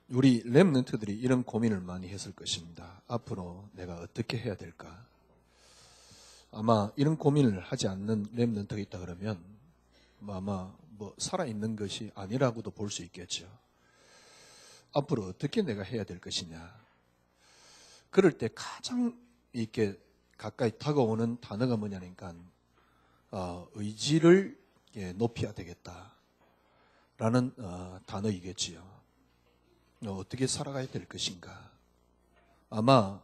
우리 렘넌트들이 이런 고민을 많이 했을 것입니다. 앞으로 내가 어떻게 해야 될까? 아마 이런 고민을 하지 않는 렘넌트가 있다 그러면 아마 살아있는 것이 아니라고도 볼 수 있겠죠. 앞으로 어떻게 내가 해야 될 것이냐. 그럴 때 가장 이렇게 가까이 다가오는 단어가 뭐냐니까 의지를 높여야 되겠다라는 단어이겠지요. 어떻게 살아가야 될 것인가. 아마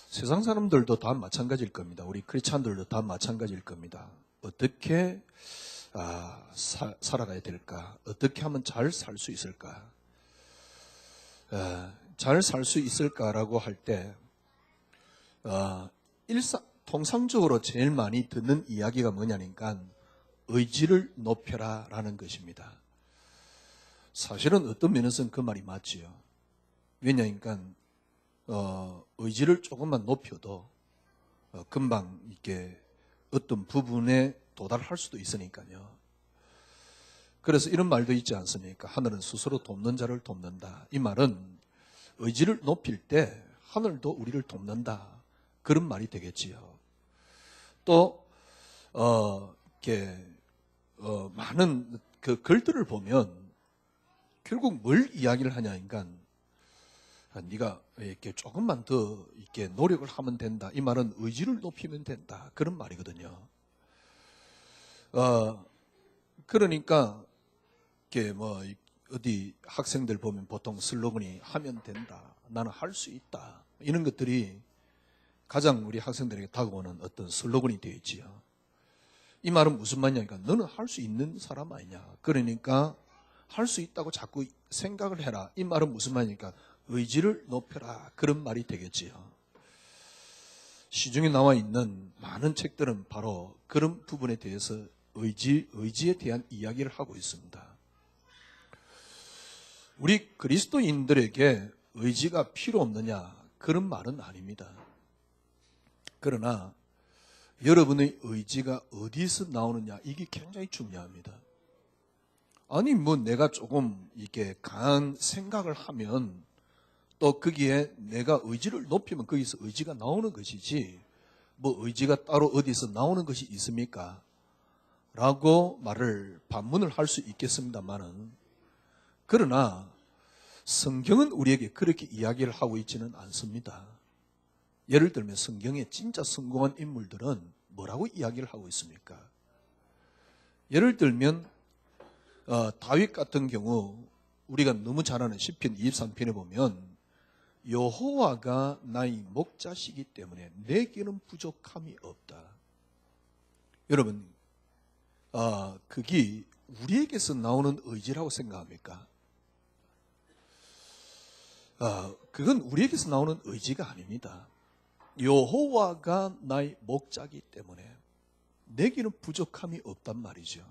세상 사람들도 다 마찬가지일 겁니다. 우리 크리스찬들도 다 마찬가지일 겁니다. 어떻게 살아가야 될까? 어떻게 하면 잘 살 수 있을까? 잘 살 수 있을까라고 할 때 통상적으로 제일 많이 듣는 이야기가 뭐냐니까 의지를 높여라라는 것입니다. 사실은 어떤 면에서는 그 말이 맞지요. 왜냐니까 의지를 조금만 높여도 금방 이렇게 어떤 부분에 도달할 수도 있으니까요. 그래서 이런 말도 있지 않습니까? 하늘은 스스로 돕는 자를 돕는다. 이 말은 의지를 높일 때 하늘도 우리를 돕는다. 그런 말이 되겠지요. 또 이렇게 많은 그 글들을 보면 결국 뭘 이야기를 하냐니까 네가 이렇게 조금만 더 이렇게 노력을 하면 된다. 이 말은 의지를 높이면 된다. 그런 말이거든요. 그러니까 이렇게 어디 학생들 보면 보통 슬로건이 하면 된다. 나는 할 수 있다. 이런 것들이 가장 우리 학생들에게 다가오는 어떤 슬로건이 되어 있지요. 이 말은 무슨 말이냐니까 너는 할 수 있는 사람 아니냐. 그러니까 할 수 있다고 자꾸 생각을 해라. 이 말은 무슨 말이니까 의지를 높여라. 그런 말이 되겠지요. 시중에 나와 있는 많은 책들은 바로 그런 부분에 대해서 의지에 대한 이야기를 하고 있습니다. 우리 그리스도인들에게 의지가 필요 없느냐? 그런 말은 아닙니다. 그러나 여러분의 의지가 어디서 나오느냐? 이게 굉장히 중요합니다. 아니 내가 조금 이렇게 강한 생각을 하면 또 거기에 내가 의지를 높이면 거기서 의지가 나오는 것이지 의지가 따로 어디서 나오는 것이 있습니까? 라고 반문을 할 수 있겠습니다만은 그러나 성경은 우리에게 그렇게 이야기를 하고 있지는 않습니다. 예를 들면 성경에 진짜 성공한 인물들은 뭐라고 이야기를 하고 있습니까? 예를 들면 다윗 같은 경우 우리가 너무 잘 아는 시편 23편에 보면 여호와가 나의 목자시기 때문에 내게는 부족함이 없다. 여러분 그게 우리에게서 나오는 의지라고 생각합니까? 그건 우리에게서 나오는 의지가 아닙니다. 여호와가 나의 목자기 때문에 내게는 부족함이 없단 말이죠.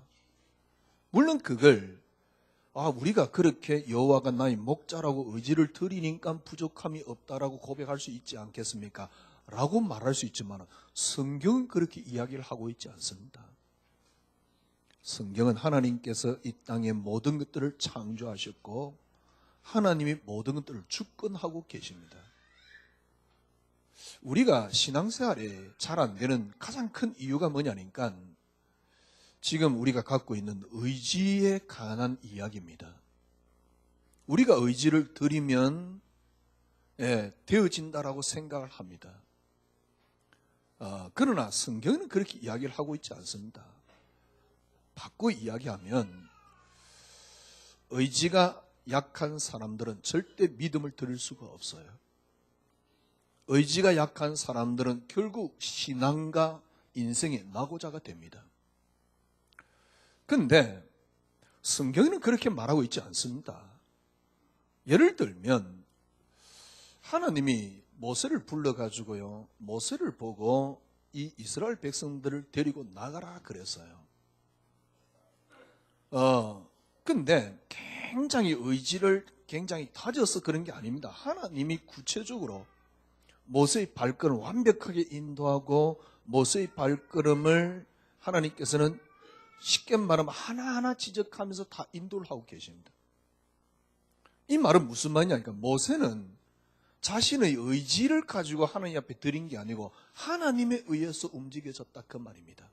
물론 그걸 우리가 그렇게 여호와가 나의 목자라고 의지를 드리니까 부족함이 없다라고 고백할 수 있지 않겠습니까? 라고 말할 수 있지만 성경은 그렇게 이야기를 하고 있지 않습니다. 성경은 하나님께서 이 땅의 모든 것들을 창조하셨고 하나님이 모든 것들을 주권하고 계십니다. 우리가 신앙생활에 잘 안 되는 가장 큰 이유가 뭐냐니까 지금 우리가 갖고 있는 의지에 관한 이야기입니다. 우리가 의지를 드리면 되어진다라고 생각을 합니다. 그러나 성경은 그렇게 이야기를 하고 있지 않습니다. 바꿔 이야기하면 의지가 약한 사람들은 절대 믿음을 드릴 수가 없어요. 의지가 약한 사람들은 결국 신앙과 인생의 낙오자가 됩니다. 그런데 성경에는 그렇게 말하고 있지 않습니다. 예를 들면 하나님이 모세를 불러가지고요, 모세를 보고 이 이스라엘 백성들을 데리고 나가라 그랬어요. 근데 굉장히 의지를 굉장히 다져서 그런 게 아닙니다. 하나님이 구체적으로 모세의 발걸음을 완벽하게 인도하고 모세의 발걸음을 하나님께서는 쉽게 말하면 하나하나 지적하면서 다 인도를 하고 계십니다. 이 말은 무슨 말이냐니까 모세는 자신의 의지를 가지고 하나님 앞에 드린 게 아니고 하나님에 의해서 움직여졌다 그 말입니다.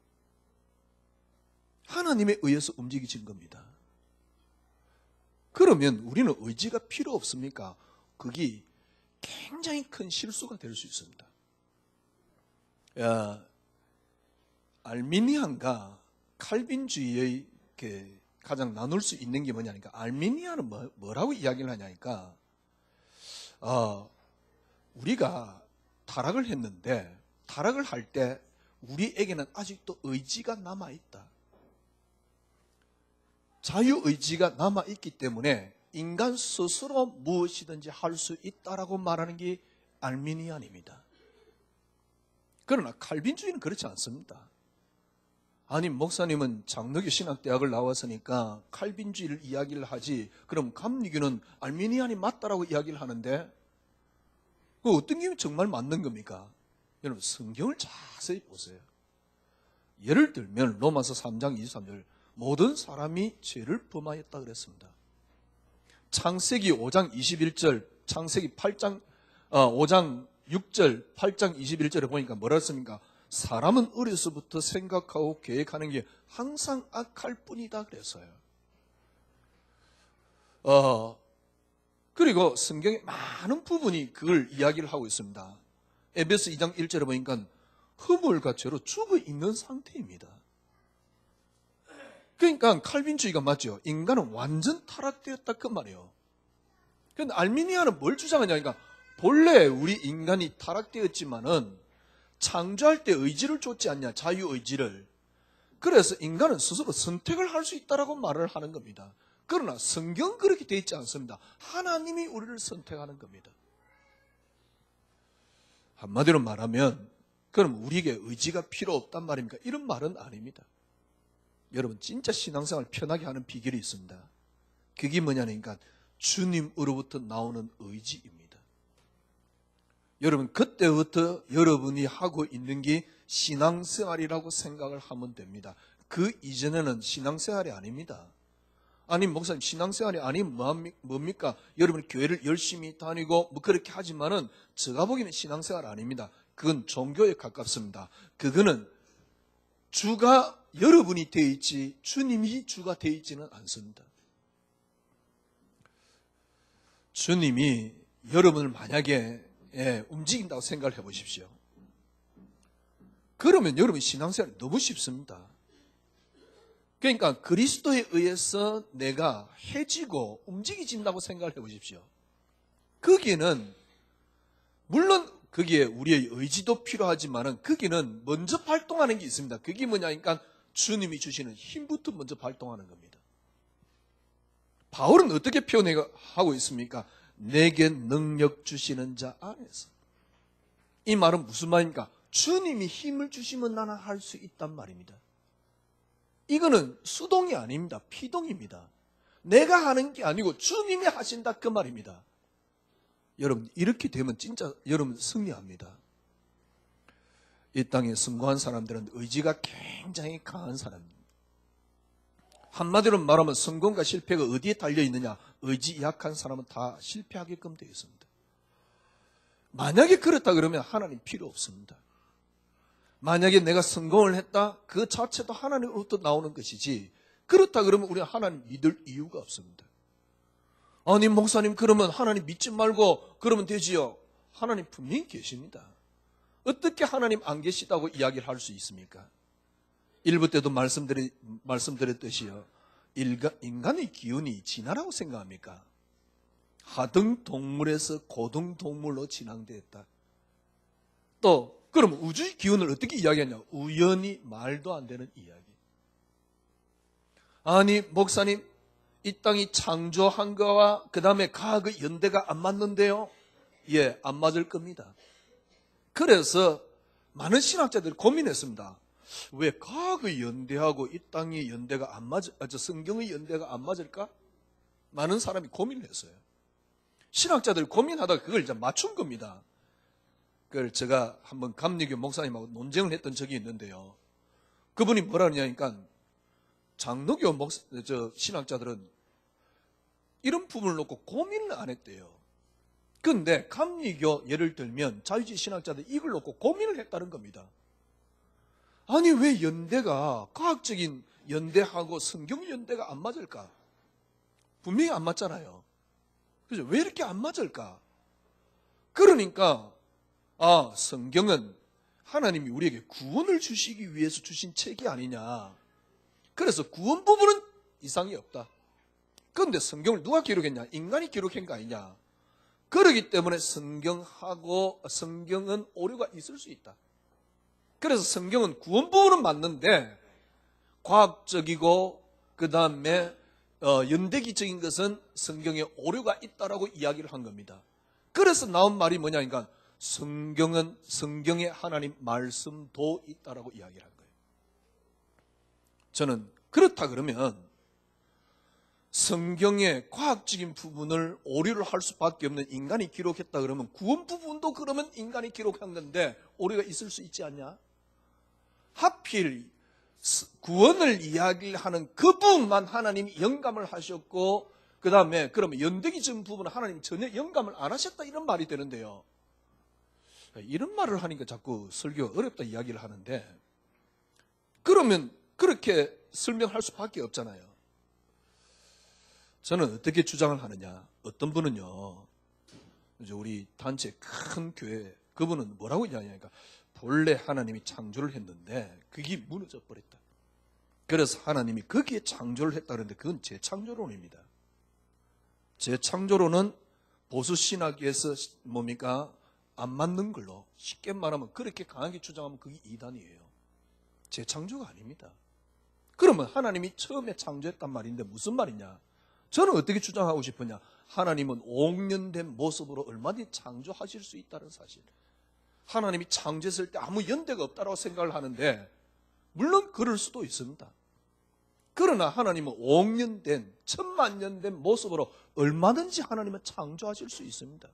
하나님에 의해서 움직여진 겁니다. 그러면 우리는 의지가 필요 없습니까? 그게 굉장히 큰 실수가 될 수 있습니다. 알미니안과 칼빈주의의 가장 나눌 수 있는 게 뭐냐니까 알미니안은 뭐라고 이야기를 하냐니까 우리가 타락을 했는데 타락을 할 때 우리에게는 아직도 의지가 남아있다. 자유의지가 남아있기 때문에 인간 스스로 무엇이든지 할 수 있다라고 말하는 게 알미니안입니다. 그러나 칼빈주의는 그렇지 않습니다. 아니 목사님은 장로교 신학대학을 나왔으니까 칼빈주의를 이야기를 하지 그럼 감리교는 알미니안이 맞다라고 이야기를 하는데 그 어떤 게 정말 맞는 겁니까? 여러분 성경을 자세히 보세요. 예를 들면 로마서 3장 23절 모든 사람이 죄를 범하였다 그랬습니다. 창세기 5장 21절 창세기 8장 5장 6절 8장 21절에 보니까 뭐라 했습니까? 사람은 어려서부터 생각하고 계획하는 게 항상 악할 뿐이다 그랬어요. 그리고 성경의 많은 부분이 그걸 이야기를 하고 있습니다. 에베소 2장 1절에 보니까 허물과 죄로 죽어 있는 상태입니다. 그러니까 칼빈주의가 맞죠. 인간은 완전 타락되었다 그 말이에요. 그런데 알미니아는 뭘 주장하냐니까 본래 우리 인간이 타락되었지만은 창조할 때 의지를 줬지 않냐, 자유의지를. 그래서 인간은 스스로 선택을 할 수 있다라고 말을 하는 겁니다. 그러나 성경은 그렇게 되어 있지 않습니다. 하나님이 우리를 선택하는 겁니다. 한마디로 말하면 그럼 우리에게 의지가 필요 없단 말입니까? 이런 말은 아닙니다. 여러분 진짜 신앙생활 편하게 하는 비결이 있습니다. 그게 뭐냐니까 주님으로부터 나오는 의지입니다. 여러분 그때부터 여러분이 하고 있는 게 신앙생활이라고 생각을 하면 됩니다. 그 이전에는 신앙생활이 아닙니다. 아니 목사님 신앙생활이 아니면 뭡니까? 여러분이 교회를 열심히 다니고 뭐 그렇게 하지만은 제가 보기에는 신앙생활 아닙니다. 그건 종교에 가깝습니다. 그거는 주가 여러분이 되어 있지 주님이 주가 되어 있지는 않습니다. 주님이 여러분을 만약에 움직인다고 생각을 해보십시오. 그러면 여러분 신앙생활이 너무 쉽습니다. 그러니까 그리스도에 의해서 내가 해지고 움직여진다고 생각을 해보십시오. 거기에는 물론 거기에 우리의 의지도 필요하지만은 거기는 먼저 발동하는 게 있습니다. 그게 뭐냐니까 주님이 주시는 힘부터 먼저 발동하는 겁니다. 바울은 어떻게 표현하고 있습니까? 내게 능력 주시는 자 안에서. 이 말은 무슨 말입니까? 주님이 힘을 주시면 나는 할 수 있단 말입니다. 이거는 수동이 아닙니다. 피동입니다. 내가 하는 게 아니고 주님이 하신다 그 말입니다. 여러분 이렇게 되면 진짜 여러분 승리합니다. 이 땅에 성공한 사람들은 의지가 굉장히 강한 사람입니다. 한마디로 말하면 성공과 실패가 어디에 달려있느냐? 의지 약한 사람은 다 실패하게끔 되어 있습니다. 만약에 그렇다 그러면 하나님 필요 없습니다. 만약에 내가 성공을 했다? 그 자체도 하나님으로부터 나오는 것이지 그렇다 그러면 우리는 하나님 믿을 이유가 없습니다. 아니 목사님 그러면 하나님 믿지 말고 그러면 되지요. 하나님 분명히 계십니다. 어떻게 하나님 안 계시다고 이야기를 할 수 있습니까? 일부 때도 말씀드렸듯이요. 인간의 기운이 진화라고 생각합니까? 하등 동물에서 고등 동물로 진화되었다. 또 그럼 우주의 기운을 어떻게 이야기하냐? 우연히 말도 안 되는 이야기. 아니 목사님 이 땅이 창조한 거와 그 다음에 과학의 연대가 안 맞는데요? 예, 안 맞을 겁니다. 그래서 많은 신학자들이 고민했습니다. 왜 과학의 연대하고 이 땅의 연대가 안 성경의 연대가 안 맞을까? 많은 사람이 고민을 했어요. 신학자들이 고민하다가 그걸 이제 맞춘 겁니다. 그걸 제가 한번 감리교 목사님하고 논쟁을 했던 적이 있는데요. 그분이 뭐라 그러냐니까 장로교 신학자들은 이런 부분을 놓고 고민을 안 했대요. 그런데 감리교 예를 들면 자유주의 신학자들 이걸 놓고 고민을 했다는 겁니다. 아니 왜 연대가 과학적인 연대하고 성경 연대가 안 맞을까? 분명히 안 맞잖아요. 그죠? 왜 이렇게 안 맞을까? 그러니까 성경은 하나님이 우리에게 구원을 주시기 위해서 주신 책이 아니냐. 그래서 구원 부분은 이상이 없다. 그런데 성경을 누가 기록했냐? 인간이 기록한 거 아니냐. 그렇기 때문에 성경은 오류가 있을 수 있다. 그래서 성경은 구원 부분은 맞는데 과학적이고 그 다음에 연대기적인 것은 성경에 오류가 있다라고 이야기를 한 겁니다. 그래서 나온 말이 뭐냐니까 성경은 성경에 하나님 말씀도 있다라고 이야기를 한 거예요. 저는 그렇다 그러면 성경의 과학적인 부분을 오류를 할 수밖에 없는 인간이 기록했다 그러면 구원 부분도 그러면 인간이 기록한 건데 오류가 있을 수 있지 않냐? 하필 구원을 이야기하는 그 부분만 하나님이 영감을 하셨고 그 다음에 그러면 연대기적인 부분은 하나님 전혀 영감을 안 하셨다 이런 말이 되는데요. 이런 말을 하니까 자꾸 설교가 어렵다 이야기를 하는데 그러면 그렇게 설명할 수밖에 없잖아요. 저는 어떻게 주장을 하느냐. 어떤 분은요, 이제 우리 단체 큰 교회, 그분은 뭐라고 이야기하니까, 본래 하나님이 창조를 했는데, 그게 무너져 버렸다. 그래서 하나님이 거기에 창조를 했다 그러는데, 그건 제 창조론입니다. 제 창조론은 보수신학에서 뭡니까? 안 맞는 걸로, 쉽게 말하면 그렇게 강하게 주장하면 그게 이단이에요. 제 창조가 아닙니다. 그러면 하나님이 처음에 창조했단 말인데 무슨 말이냐? 저는 어떻게 주장하고 싶으냐? 하나님은 옥년된 모습으로 얼마든지 창조하실 수 있다는 사실. 하나님이 창조했을 때 아무 연대가 없다고 생각을 하는데 물론 그럴 수도 있습니다. 그러나 하나님은 옥년된, 천만년 된 모습으로 얼마든지 하나님은 창조하실 수 있습니다.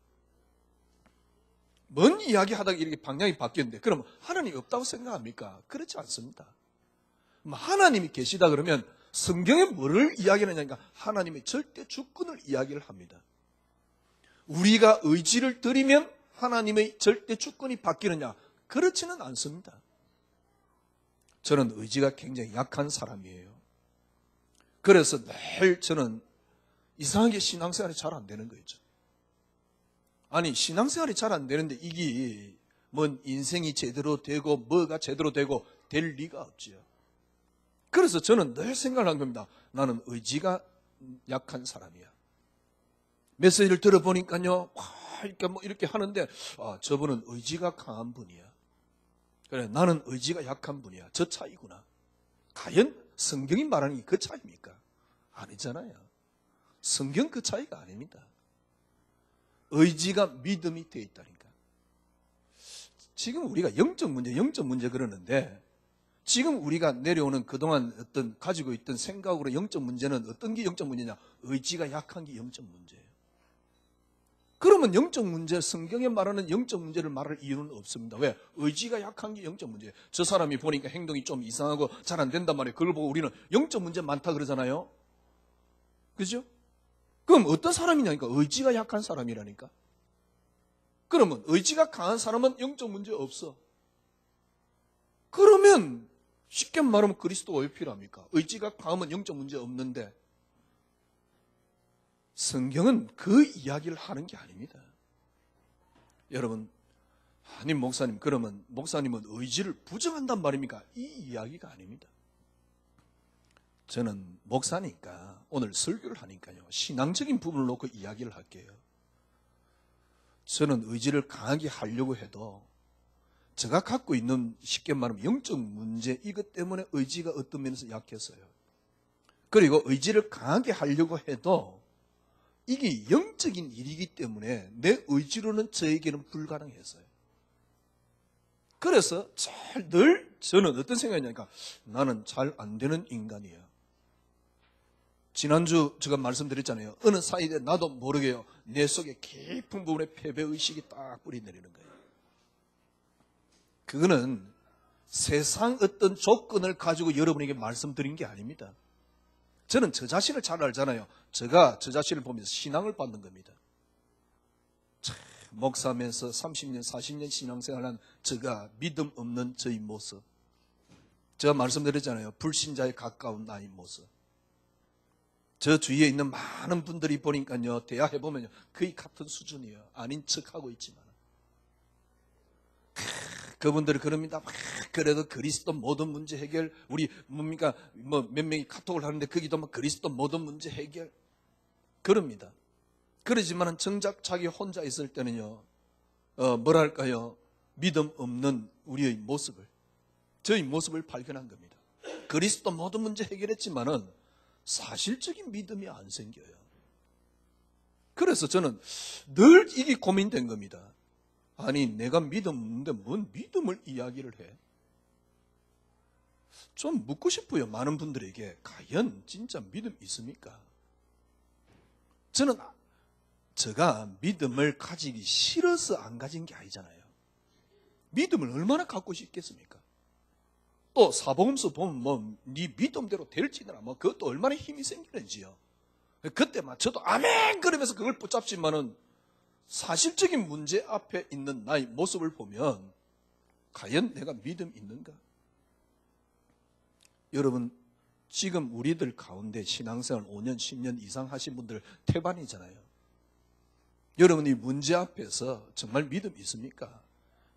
뭔 이야기 하다가 이렇게 방향이 바뀌었는데 그러면 하나님이 없다고 생각합니까? 그렇지 않습니다. 하나님이 계시다 그러면 성경에 뭐를 이야기하느냐니까 하나님의 절대 주권을 이야기를 합니다. 우리가 의지를 드리면 하나님의 절대 주권이 바뀌느냐? 그렇지는 않습니다. 저는 의지가 굉장히 약한 사람이에요. 그래서 늘 저는 이상하게 신앙생활이 잘 안 되는 거죠. 아니 신앙생활이 잘 안 되는데 이게 뭔 인생이 제대로 되고 뭐가 제대로 되고 될 리가 없지요. 그래서 저는 늘 생각을 한 겁니다. 나는 의지가 약한 사람이야. 메시지를 들어보니까요, 이렇게 하는데, 저분은 의지가 강한 분이야. 그래, 나는 의지가 약한 분이야. 저 차이구나. 과연 성경이 말하는 게 그 차이입니까? 아니잖아요. 성경 그 차이가 아닙니다. 의지가 믿음이 되어 있다니까. 지금 우리가 영적 문제 그러는데, 지금 우리가 내려오는 그동안 어떤 가지고 있던 생각으로 영적 문제는 어떤 게 영적 문제냐? 의지가 약한 게 영적 문제예요. 그러면 영적 문제, 성경에 말하는 영적 문제를 말할 이유는 없습니다. 왜? 의지가 약한 게 영적 문제예요. 저 사람이 보니까 행동이 좀 이상하고 잘 안 된단 말이에요. 그걸 보고 우리는 영적 문제 많다 그러잖아요. 그죠? 그럼 어떤 사람이냐니까? 의지가 약한 사람이라니까. 그러면 의지가 강한 사람은 영적 문제 없어. 그러면 쉽게 말하면 그리스도가 왜 필요합니까? 의지가 강하면 영적 문제 없는데 성경은 그 이야기를 하는 게 아닙니다. 여러분, 아니 목사님 그러면 목사님은 의지를 부정한단 말입니까? 이 이야기가 아닙니다. 저는 목사니까 오늘 설교를 하니까요. 신앙적인 부분을 놓고 이야기를 할게요. 저는 의지를 강하게 하려고 해도 제가 갖고 있는 쉽게 말하면 영적 문제 이것 때문에 의지가 어떤 면에서 약했어요. 그리고 의지를 강하게 하려고 해도 이게 영적인 일이기 때문에 내 의지로는 저에게는 불가능했어요. 그래서 늘 저는 어떤 생각이냐니까 나는 잘 안 되는 인간이야. 지난주 제가 말씀드렸잖아요. 어느 사이에 나도 모르게요. 내 속에 깊은 부분에 패배의식이 딱 뿌리 내리는 거예요. 그거는 세상 어떤 조건을 가지고 여러분에게 말씀드린 게 아닙니다. 저는 저 자신을 잘 알잖아요. 제가 저 자신을 보면서 신앙을 받는 겁니다. 참, 목사하면서 30년, 40년 신앙생활한 제가 믿음 없는 저의 모습. 제가 말씀드렸잖아요. 불신자에 가까운 나의 모습. 저 주위에 있는 많은 분들이 보니까요, 대화해보면요, 거의 같은 수준이에요. 아닌 척하고 있지만. 그분들이 그럽니다. 그래도 그리스도 모든 문제 해결, 우리 뭡니까, 몇 명이 카톡을 하는데 거기도 그리스도 모든 문제 해결. 그럽니다. 그러지만 정작 자기 혼자 있을 때는요, 뭐랄까요, 믿음 없는 우리의 모습을, 저희 모습을 발견한 겁니다. 그리스도 모든 문제 해결했지만은 사실적인 믿음이 안 생겨요. 그래서 저는 늘 이게 고민된 겁니다. 아니, 내가 믿음 없는데 뭔 믿음을 이야기를 해? 좀 묻고 싶어요. 많은 분들에게. 과연 진짜 믿음 있습니까? 저는 제가 믿음을 가지기 싫어서 안 가진 게 아니잖아요. 믿음을 얼마나 갖고 싶겠습니까? 또 사복음서 보면 네 믿음대로 될지나 그것도 얼마나 힘이 생기는지요. 그때만 저도 아멘 그러면서 그걸 붙잡지만은 사실적인 문제 앞에 있는 나의 모습을 보면 과연 내가 믿음 있는가? 여러분, 지금 우리들 가운데 신앙생활 5년, 10년 이상 하신 분들 태반이잖아요. 여러분이 문제 앞에서 정말 믿음 있습니까?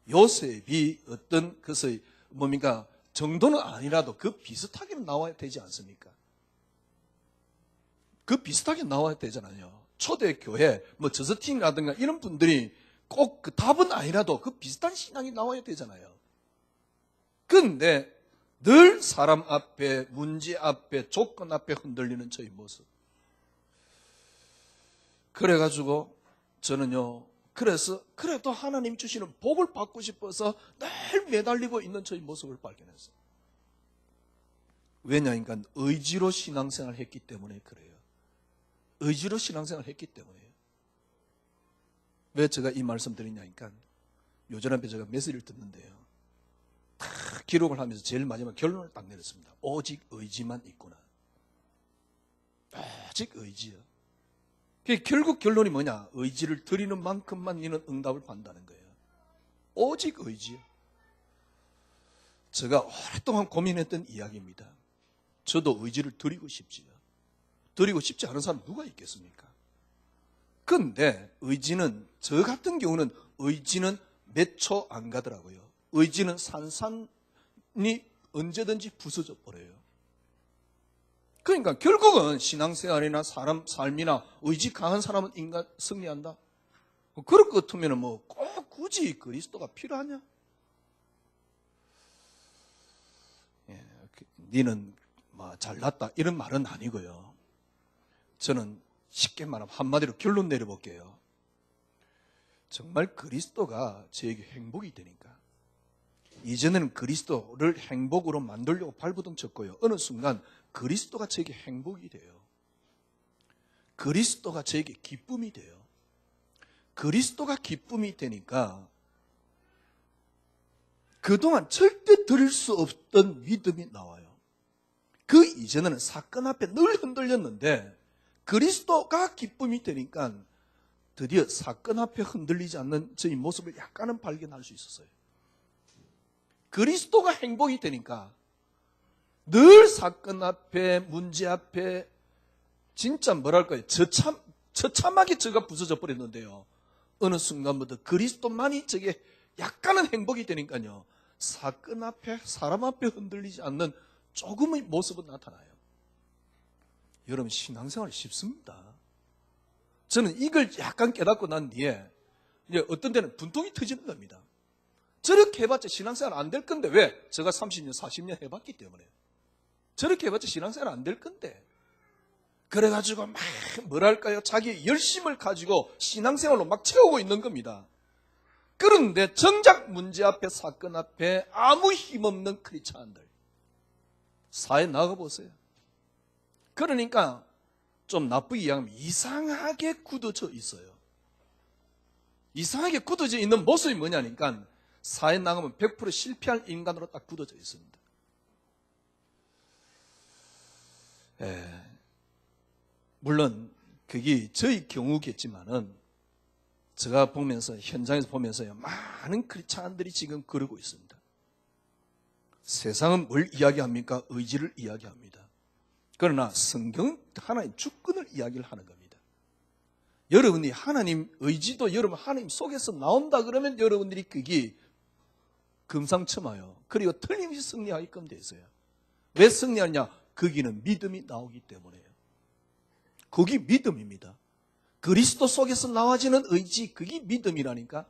요셉이 어떤 것의 뭡니까? 정도는 아니라도 그 비슷하게 나와야 되지 않습니까? 그 비슷하게 나와야 되잖아요. 초대교회, 저스틴이라든가 이런 분들이 꼭 그 답은 아니라도 그 비슷한 신앙이 나와야 되잖아요. 그런데 늘 사람 앞에, 문제 앞에, 조건 앞에 흔들리는 저의 모습. 그래가지고 저는요, 그래도 하나님 주시는 복을 받고 싶어서 늘 매달리고 있는 저의 모습을 발견했어요. 왜냐하니까 의지로 신앙생활을 했기 때문에 그래요. 의지로 신앙생활을 했기 때문에요. 왜 제가 이 말씀 드리냐니까 요전 앞에 제가 메시지를 듣는데요. 다 기록을 하면서 제일 마지막 결론을 딱 내렸습니다. 오직 의지만 있구나. 오직 의지요. 결국 결론이 뭐냐? 의지를 드리는 만큼만 너는 응답을 받는다는 거예요. 오직 의지요. 제가 오랫동안 고민했던 이야기입니다. 저도 의지를 드리고 싶지요. 드리고 싶지 않은 사람 누가 있겠습니까? 그런데 의지는, 저 같은 경우는 의지는 몇 초 안 가더라고요. 의지는 산산이 언제든지 부서져 버려요. 그러니까 결국은 신앙생활이나 사람 삶이나 의지 강한 사람은 인간 승리한다. 그럴 것 같으면 꼭 굳이 그리스도가 필요하냐? 니는 잘났다 이런 말은 아니고요. 저는 쉽게 말하면 한마디로 결론 내려볼게요. 정말 그리스도가 저에게 행복이 되니까. 이전에는 그리스도를 행복으로 만들려고 발버둥 쳤고요. 어느 순간 그리스도가 저에게 행복이 돼요. 그리스도가 저에게 기쁨이 돼요. 그리스도가 기쁨이 되니까 그동안 절대 드릴 수 없던 믿음이 나와요. 그 이전에는 사건 앞에 늘 흔들렸는데 그리스도가 기쁨이 되니까 드디어 사건 앞에 흔들리지 않는 저희 모습을 약간은 발견할 수 있었어요. 그리스도가 행복이 되니까 늘 사건 앞에, 문제 앞에 진짜 뭐랄까요, 처참하게 저가 부서져 버렸는데요. 어느 순간부터 그리스도만이 저게 약간은 행복이 되니까요. 사건 앞에, 사람 앞에 흔들리지 않는 조금의 모습은 나타나요. 여러분, 신앙생활이 쉽습니다. 저는 이걸 약간 깨닫고 난 뒤에 이제 어떤 데는 분통이 터지는 겁니다. 저렇게 해봤자 신앙생활 안 될 건데 왜? 제가 30년, 40년 해봤기 때문에. 저렇게 해봤자 신앙생활 안 될 건데. 그래가지고 막 뭐랄까요? 자기의 열심을 가지고 신앙생활로 막 채우고 있는 겁니다. 그런데 정작 문제 앞에, 사건 앞에 아무 힘없는 크리스찬들 사회에 나가보세요. 그러니까 좀 나쁘게 이야기하면 이상하게 굳어져 있어요. 이상하게 굳어져 있는 모습이 뭐냐니까 사회에 나가면 100% 실패할 인간으로 딱 굳어져 있습니다. 물론 그게 저희 경우겠지만은 제가 보면서 현장에서 보면서요 많은 크리스찬들이 지금 그러고 있습니다. 세상은 뭘 이야기합니까? 의지를 이야기합니다. 그러나 성경은 하나님 주권을 이야기를 하는 겁니다. 여러분이 하나님 의지도 여러분 하나님 속에서 나온다 그러면 여러분들이 그게 금상첨화요. 그리고 틀림없이 승리하게끔 돼 있어요. 왜 승리하느냐? 거기는 믿음이 나오기 때문에요. 그게 믿음입니다. 그리스도 속에서 나와지는 의지, 그게 믿음이라니까.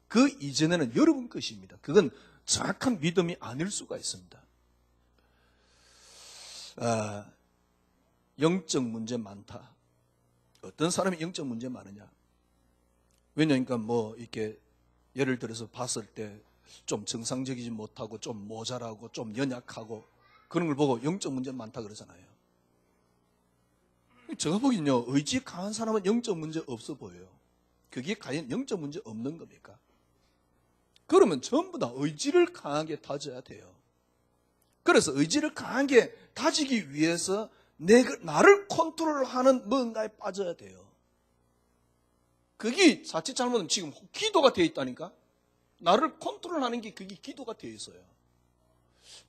그 이전에는 여러분 것입니다. 그건 정확한 믿음이 아닐 수가 있습니다. 영적 문제 많다. 어떤 사람이 영적 문제 많으냐? 왜냐니까 이렇게 예를 들어서 봤을 때 좀 정상적이지 못하고 좀 모자라고 좀 연약하고 그런 걸 보고 영적 문제 많다 그러잖아요. 제가 보기엔요 의지 강한 사람은 영적 문제 없어 보여요. 그게 과연 영적 문제 없는 겁니까? 그러면 전부 다 의지를 강하게 다져야 돼요. 그래서 의지를 강하게 다지기 위해서 나를 컨트롤하는 뭔가에 빠져야 돼요. 그게 자칫 잘못하면 지금 기도가 되어 있다니까? 나를 컨트롤하는 게 그게 기도가 되어 있어요.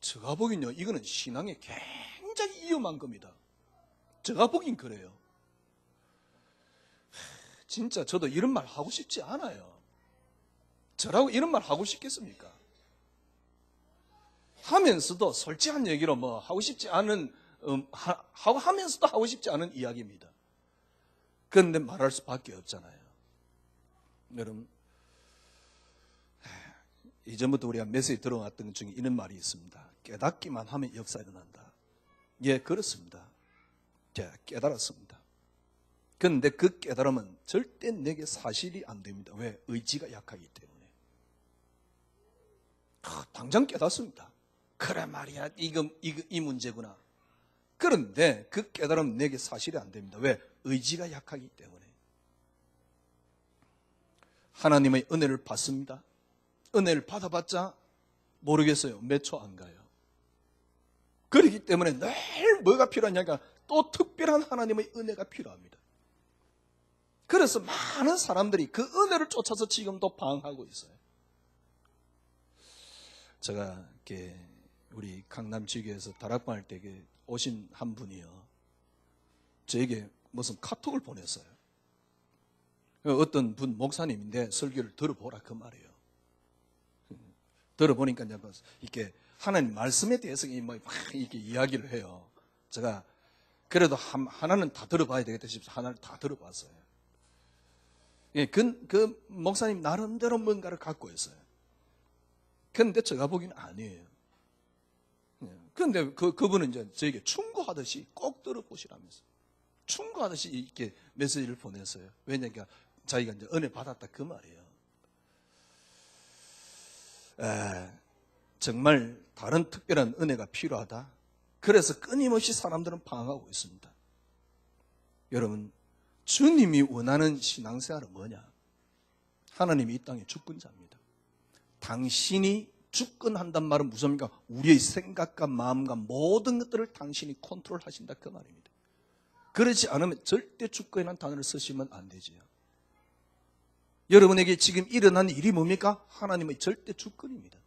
제가 보기엔요 이거는 신앙에 굉장히 위험한 겁니다. 제가 보긴 그래요. 진짜 저도 이런 말 하고 싶지 않아요. 저라고 이런 말 하고 싶겠습니까? 하면서도 솔직한 얘기로 하고 싶지 않은 하면서도 하고 싶지 않은 이야기입니다. 그런데 말할 수밖에 없잖아요. 여러분 이전부터 우리가 메시지 들어왔던 것 중에 이런 말이 있습니다. 깨닫기만 하면 역사 일어난다. 예, 그렇습니다. 제가 깨달았습니다. 그런데 그 깨달음은 절대 내게 사실이 안 됩니다. 왜? 의지가 약하기 때문에. 당장 깨닫습니다. 그래 말이야, 이 문제구나. 그런데 그 깨달음은 내게 사실이 안 됩니다. 왜? 의지가 약하기 때문에. 하나님의 은혜를 받습니다. 은혜를 받아봤자 모르겠어요. 몇 초 안 가요. 그렇기 때문에 늘 뭐가 필요하냐니까 또 특별한 하나님의 은혜가 필요합니다. 그래서 많은 사람들이 그 은혜를 쫓아서 지금도 방황하고 있어요. 제가 이렇게 우리 강남 지교에서 다락방 할 때 오신 한 분이요. 저에게 무슨 카톡을 보냈어요. 어떤 분 목사님인데 설교를 들어보라 그 말이에요. 들어보니까 이렇게 하나님 말씀에 대해서 이렇게 이야기를 해요. 제가 그래도 하나는 다 들어봐야 되겠다 싶어서 하나를 다 들어봤어요. 예, 그 목사님 나름대로 뭔가를 갖고 있어요. 그런데 제가 보기에는 아니에요. 그런데 그분은 이제 저에게 충고하듯이 꼭 들어보시라면서 충고하듯이 이렇게 메시지를 보냈어요. 왜냐니까 자기가 이제 은혜 받았다 그 말이에요. 정말 다른 특별한 은혜가 필요하다. 그래서 끊임없이 사람들은 방황하고 있습니다. 여러분, 주님이 원하는 신앙생활은 뭐냐? 하나님이 이 땅의 주권자입니다. 당신이 주권한단 말은 무엇입니까? 우리의 생각과 마음과 모든 것들을 당신이 컨트롤하신다 그 말입니다. 그렇지 않으면 절대 주권이라는 단어를 쓰시면 안 되지요. 여러분에게 지금 일어난 일이 뭡니까? 하나님의 절대 주권입니다.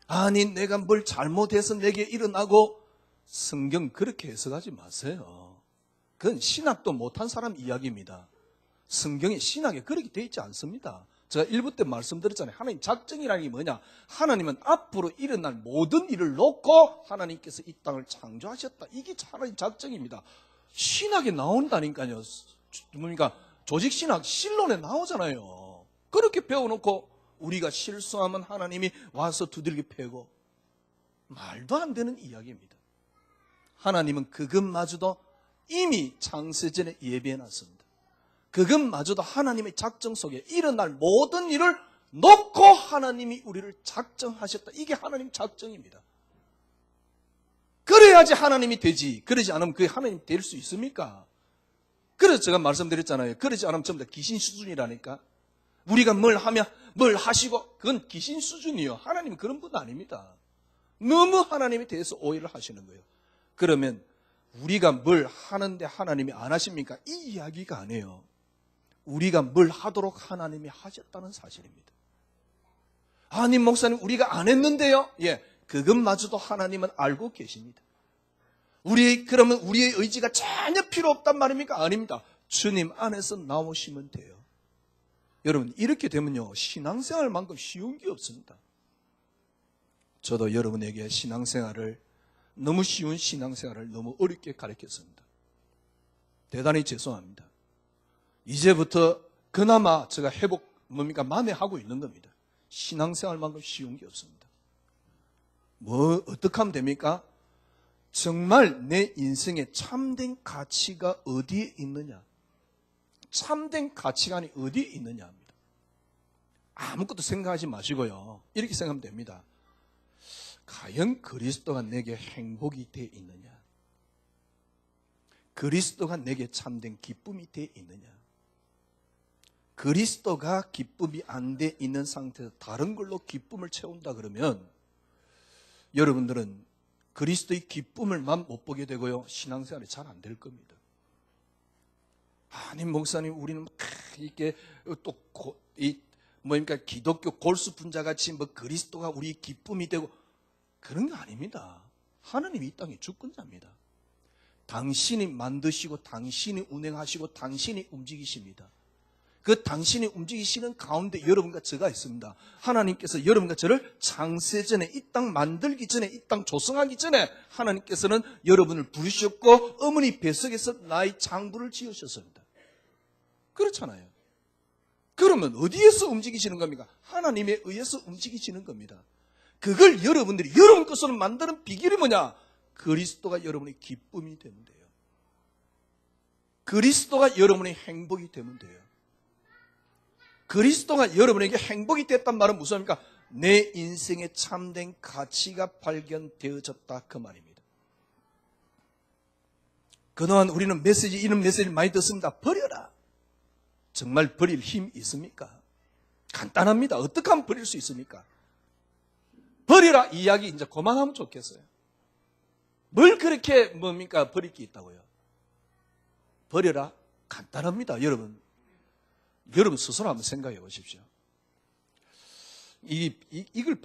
아니 내가 뭘 잘못해서 내게 일어나고 성경 그렇게 해석하지 마세요. 그건 신학도 못한 사람 이야기입니다. 성경에 신학에 그렇게 되어 있지 않습니다. 제가 1부 때 말씀드렸잖아요. 하나님 작정이라는 게 뭐냐? 하나님은 앞으로 일어날 모든 일을 놓고 하나님께서 이 땅을 창조하셨다. 이게 하나님 작정입니다. 신학에 나온다니까요. 뭡니까? 조직신학 실론에 나오잖아요. 그렇게 배워놓고 우리가 실수하면 하나님이 와서 두들겨 패고 말도 안 되는 이야기입니다. 하나님은 그것마저도 이미 창세전에 예비해놨습니다. 그것마저도 하나님의 작정 속에 일어날 모든 일을 놓고 하나님이 우리를 작정하셨다. 이게 하나님 작정입니다. 그래야지 하나님이 되지. 그러지 않으면 그게 하나님이 될 수 있습니까? 그래서 제가 말씀드렸잖아요. 그러지 않으면 전부 다 귀신 수준이라니까. 우리가 뭘 하면 뭘 하시고 그건 귀신 수준이요. 하나님은 그런 분 아닙니다. 너무 하나님에 대해서 오해를 하시는 거예요. 그러면 우리가 뭘 하는데 하나님이 안 하십니까? 이 이야기가 아니에요. 우리가 뭘 하도록 하나님이 하셨다는 사실입니다. 아니 목사님 우리가 안 했는데요. 예, 그것마저도 하나님은 알고 계십니다. 그러면 우리의 의지가 전혀 필요 없단 말입니까? 아닙니다. 주님 안에서 나오시면 돼요. 여러분 이렇게 되면요 신앙생활만큼 쉬운 게 없습니다. 저도 여러분에게 신앙생활을 너무 쉬운 신앙생활을 너무 어렵게 가르쳤습니다. 대단히 죄송합니다. 이제부터 그나마 제가 만회하고 있는 겁니다. 신앙생활만큼 쉬운 게 없습니다. 어떻게 하면 됩니까? 정말 내 인생에 참된 가치가 어디에 있느냐? 참된 가치관이 어디에 있느냐 합니다. 아무것도 생각하지 마시고요. 이렇게 생각하면 됩니다. 과연 그리스도가 내게 행복이 되어 있느냐? 그리스도가 내게 참된 기쁨이 되어 있느냐? 그리스도가 기쁨이 안 돼 있는 상태에서 다른 걸로 기쁨을 채운다 그러면 여러분들은 그리스도의 기쁨을만 못 보게 되고요. 신앙생활이 잘 안 될 겁니다. 아니 목사님 우리는 이게 또 기독교 골수 분자같이 그리스도가 우리 기쁨이 되고 그런 게 아닙니다. 하나님이 이 땅의 주권자입니다. 당신이 만드시고 당신이 운행하시고 당신이 움직이십니다. 그 당신이 움직이시는 가운데 여러분과 저가 있습니다. 하나님께서 여러분과 저를 창세전에 이 땅 만들기 전에 이 땅 조성하기 전에 하나님께서는 여러분을 부르셨고 어머니 뱃속에서 나의 장부를 지으셨습니다. 그렇잖아요. 그러면 어디에서 움직이시는 겁니까? 하나님에 의해서 움직이시는 겁니다. 그걸 여러분들이 여러분 것으로 만드는 비결이 뭐냐? 그리스도가 여러분의 기쁨이 되면 돼요. 그리스도가 여러분의 행복이 되면 돼요. 그리스도가 여러분에게 행복이 됐단 말은 무슨 말입니까? 내 인생의 참된 가치가 발견되어졌다 그 말입니다. 그동안 우리는 이런 메시지를 많이 듣습니다. 버려라. 정말 버릴 힘 있습니까? 간단합니다. 어떻게 하면 버릴 수 있습니까? 버리라 이야기 이제 그만하면 좋겠어요. 뭘 그렇게 버릴 게 있다고요? 버려라 간단합니다. 여러분 스스로 한번 생각해 보십시오. 이걸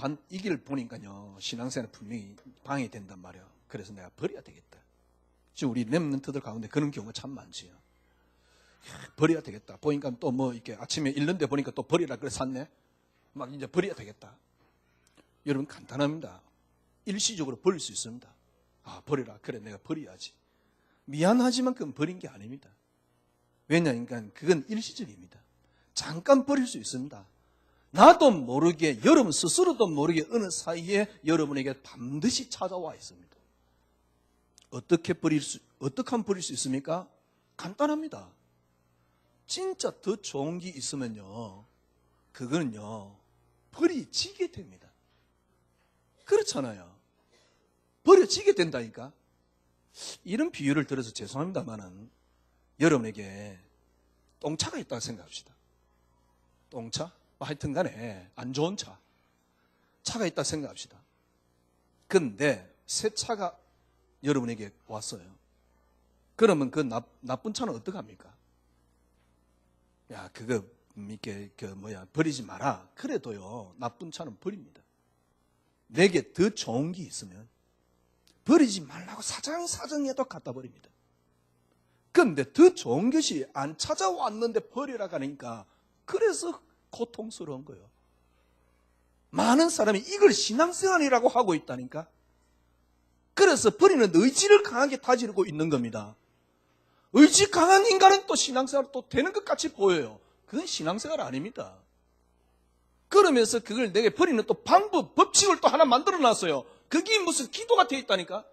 보니까요 신앙생활 분명히 방해된단 말이에요. 그래서 내가 버려야 되겠다. 지금 우리 렘넌트들 가운데 그런 경우가 참 많지요. 버려야 되겠다. 보니까 또 이렇게 아침에 읽는데 보니까 또 버리라 그래 샀네. 막 이제 버려야 되겠다. 여러분 간단합니다. 일시적으로 버릴 수 있습니다. 버려라. 그래 내가 버려야지. 미안하지만 그건 버린 게 아닙니다. 왜냐하니까 그건 일시적입니다. 잠깐 버릴 수 있습니다. 나도 모르게 여러분 스스로도 모르게 어느 사이에 여러분에게 반드시 찾아와 있습니다. 어떻게 하면 버릴 수 있습니까? 간단합니다. 진짜 더 좋은 게 있으면요 그거는요 버려지게 됩니다. 그렇잖아요. 버려지게 된다니까. 이런 비유를 들어서 죄송합니다만은 여러분에게 똥차가 있다고 생각합시다. 똥차? 하여튼 간에 안 좋은 차가 있다고 생각합시다. 근데 새 차가 여러분에게 왔어요. 그러면 그 나쁜 차는 어떡합니까? 야 그거 버리지 마라. 그래도요 나쁜 차는 버립니다. 내게 더 좋은 게 있으면 버리지 말라고 사정사정해도 갖다 버립니다. 그런데 더 좋은 것이 안 찾아왔는데 버리라고 하니까 그래서 고통스러운 거예요. 많은 사람이 이걸 신앙생활이라고 하고 있다니까. 그래서 버리는 의지를 강하게 다지고 있는 겁니다. 의지 강한 인간은 또 신앙생활 또 되는 것 같이 보여요. 그건 신앙생활 아닙니다. 그러면서 그걸 내게 버리는 또 방법, 법칙을 또 하나 만들어 놨어요. 그게 무슨 기도가 되어 있다니까.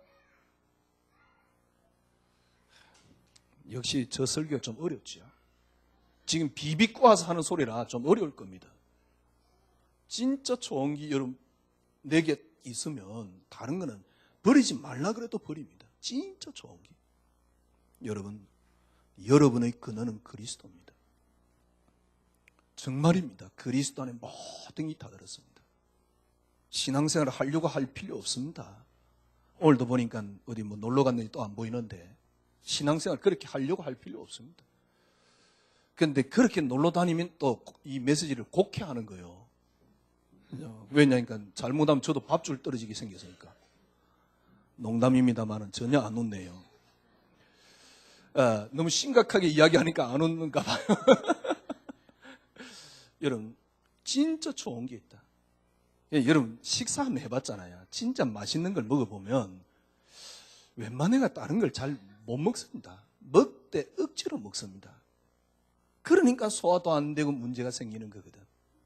역시 저 설교가 좀 어렵죠. 지금 비비꼬아서 하는 소리라 좀 어려울 겁니다. 진짜 좋은 게 여러분 내게 있으면 다른 거는 버리지 말라 그래도 버립니다. 진짜 좋은 게. 여러분, 여러분의 근원은 그리스도입니다. 정말입니다. 그리스도 안에 모든 게 다 들었습니다. 신앙생활을 하려고 할 필요 없습니다. 오늘도 보니까 어디 뭐 놀러 갔는지 또 안 보이는데 신앙생활 그렇게 하려고 할 필요 없습니다. 그런데 그렇게 놀러 다니면 또 이 메시지를 곡해하는 거예요. 왜냐니까 잘못하면 저도 밥줄 떨어지게 생겼으니까. 농담입니다만은 전혀 안 웃네요. 너무 심각하게 이야기하니까 안 웃는가 봐요. 여러분, 진짜 좋은 게 있다. 여러분, 식사 한번 해봤잖아요. 진짜 맛있는 걸 먹어보면 웬만해가 다른 걸 잘 못 먹습니다. 먹되 억지로 먹습니다. 그러니까 소화도 안 되고 문제가 생기는 거거든.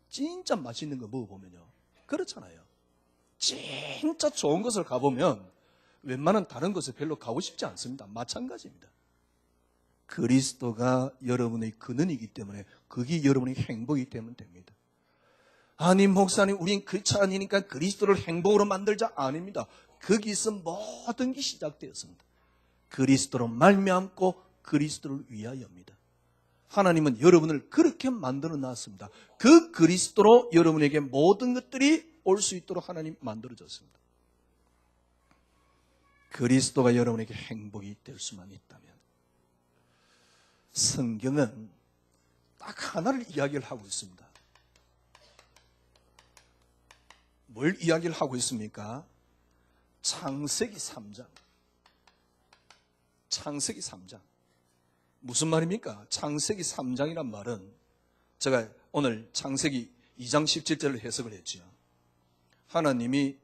진짜 맛있는 거 먹어보면요. 그렇잖아요. 진짜 좋은 것을 가보면 웬만한 다른 것을 별로 가고 싶지 않습니다. 마찬가지입니다. 그리스도가 여러분의 근원이기 때문에 그게 여러분의 행복이기 때문에 됩니다. 아니 목사님 우린 크리스찬이니까 그리스도를 행복으로 만들자. 아닙니다. 거기서 모든 게 시작되었습니다. 그리스도로 말미암고 그리스도를 위하여입니다. 하나님은 여러분을 그렇게 만들어 놨습니다. 그 그리스도로 여러분에게 모든 것들이 올 수 있도록 하나님 만들어졌습니다. 그리스도가 여러분에게 행복이 될 수만 있다면 성경은 딱 하나를 이야기를 하고 있습니다. 뭘 이야기를 하고 있습니까? 창세기 3장. 창세기 3장. 무슨 말입니까? 창세기 3장이란 말은 제가 오늘 창세기 2장 17절을 해석을 했죠. 하나님이